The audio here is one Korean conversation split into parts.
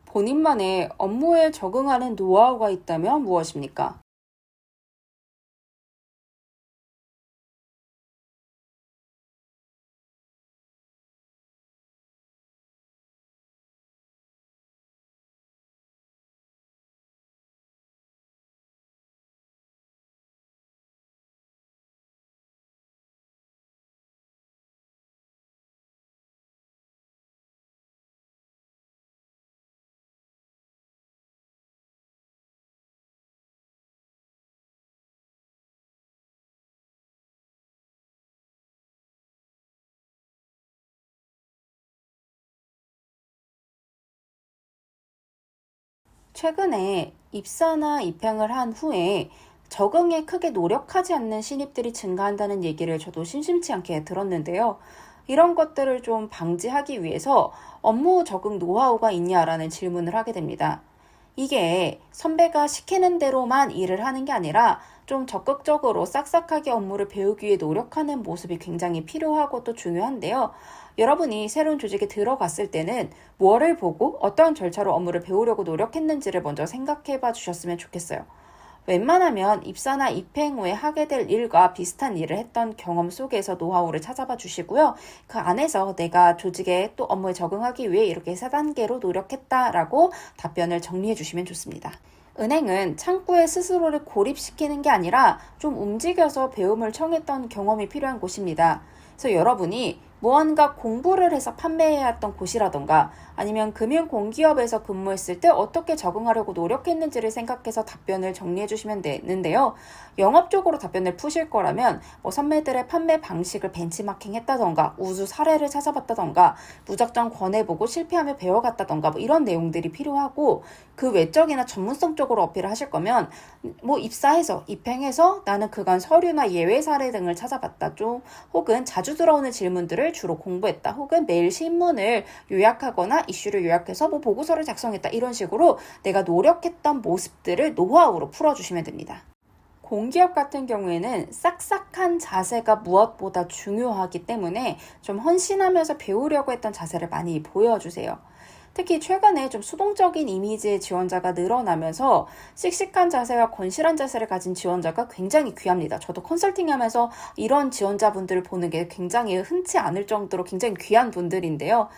본인만의 업무에 적응하는 노하우가 있다면 무엇입니까? 최근에 입사나 입행을 한 후에 적응에 크게 노력하지 않는 신입들이 증가한다는 얘기를 저도 심심치 않게 들었는데요. 이런 것들을 좀 방지하기 위해서 업무 적응 노하우가 있냐라는 질문을 하게 됩니다. 이게 선배가 시키는 대로만 일을 하는 게 아니라 좀 적극적으로 싹싹하게 업무를 배우기 위해 노력하는 모습이 굉장히 필요하고 또 중요한데요. 여러분이 새로운 조직에 들어갔을 때는 뭐를 보고 어떤 절차로 업무를 배우려고 노력했는지를 먼저 생각해 봐 주셨으면 좋겠어요. 웬만하면 입사나 입행 후에 하게 될 일과 비슷한 일을 했던 경험 속에서 노하우를 찾아봐 주시고요. 그 안에서 내가 조직에 또 업무에 적응하기 위해 이렇게 3단계로 노력했다라고 답변을 정리해 주시면 좋습니다. 은행은 창구에 스스로를 고립시키는 게 아니라 좀 움직여서 배움을 청했던 경험이 필요한 곳입니다. 그래서 여러분이 무언가 공부를 해서 판매해야 했던 곳이라던가 아니면 금융공기업에서 근무했을 때 어떻게 적응하려고 노력했는지를 생각해서 답변을 정리해 주시면 되는데요. 영업적으로 답변을 푸실 거라면 선배들의 판매 방식을 벤치마킹 했다던가 우수 사례를 찾아봤다던가 무작정 권해보고 실패하며 배워갔다던가 이런 내용들이 필요하고, 그 외적이나 전문성적으로 어필을 하실 거면 입사해서 입행해서 나는 그간 서류나 예외 사례 등을 찾아봤다 좀, 혹은 자주 들어오는 질문들을 주로 공부했다, 혹은 매일 신문을 요약하거나 이슈를 요약해서 보고서를 작성했다, 이런 식으로 내가 노력했던 모습들을 노하우로 풀어주시면 됩니다. 공기업 같은 경우에는 싹싹한 자세가 무엇보다 중요하기 때문에 좀 헌신하면서 배우려고 했던 자세를 많이 보여주세요. 특히 최근에 좀 수동적인 이미지의 지원자가 늘어나면서 씩씩한 자세와 건실한 자세를 가진 지원자가 굉장히 귀합니다. 저도 컨설팅 하면서 이런 지원자분들을 보는 게 굉장히 흔치 않을 정도로 굉장히 귀한 분들인데요.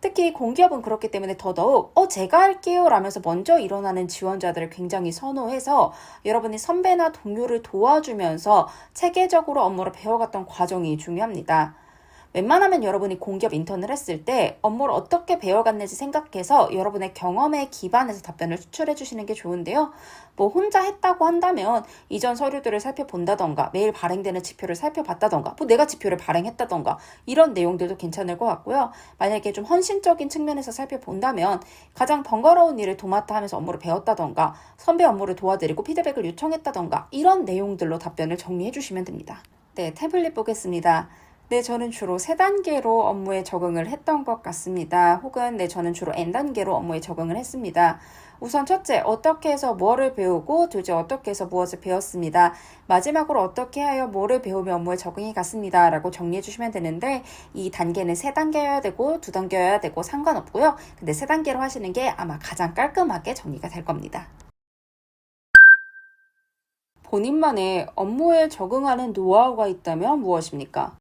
특히 공기업은 그렇기 때문에 더더욱 제가 할게요 라면서 먼저 일어나는 지원자들을 굉장히 선호해서 여러분이 선배나 동료를 도와주면서 체계적으로 업무를 배워갔던 과정이 중요합니다. 웬만하면 여러분이 공기업 인턴을 했을 때 업무를 어떻게 배워갔는지 생각해서 여러분의 경험에 기반해서 답변을 추출해 주시는 게 좋은데요. 혼자 했다고 한다면 이전 서류들을 살펴본다던가 매일 발행되는 지표를 살펴봤다던가 내가 지표를 발행했다던가 이런 내용들도 괜찮을 것 같고요. 만약에 좀 헌신적인 측면에서 살펴본다면 가장 번거로운 일을 도맡아 하면서 업무를 배웠다던가 선배 업무를 도와드리고 피드백을 요청했다던가 이런 내용들로 답변을 정리해 주시면 됩니다. 네, 태블릿 보겠습니다. 네, 저는 주로 3단계로 업무에 적응을 했던 것 같습니다. 혹은 저는 주로 N단계로 업무에 적응을 했습니다. 우선 첫째, 어떻게 해서 뭐를 배우고, 둘째, 어떻게 해서 무엇을 배웠습니다. 마지막으로 어떻게 하여 뭐를 배우며 업무에 적응이 갔습니다 라고 정리해 주시면 되는데, 이 단계는 3단계여야 되고 2단계여야 되고 상관없고요. 근데 3단계로 하시는 게 아마 가장 깔끔하게 정리가 될 겁니다. 본인만의 업무에 적응하는 노하우가 있다면 무엇입니까?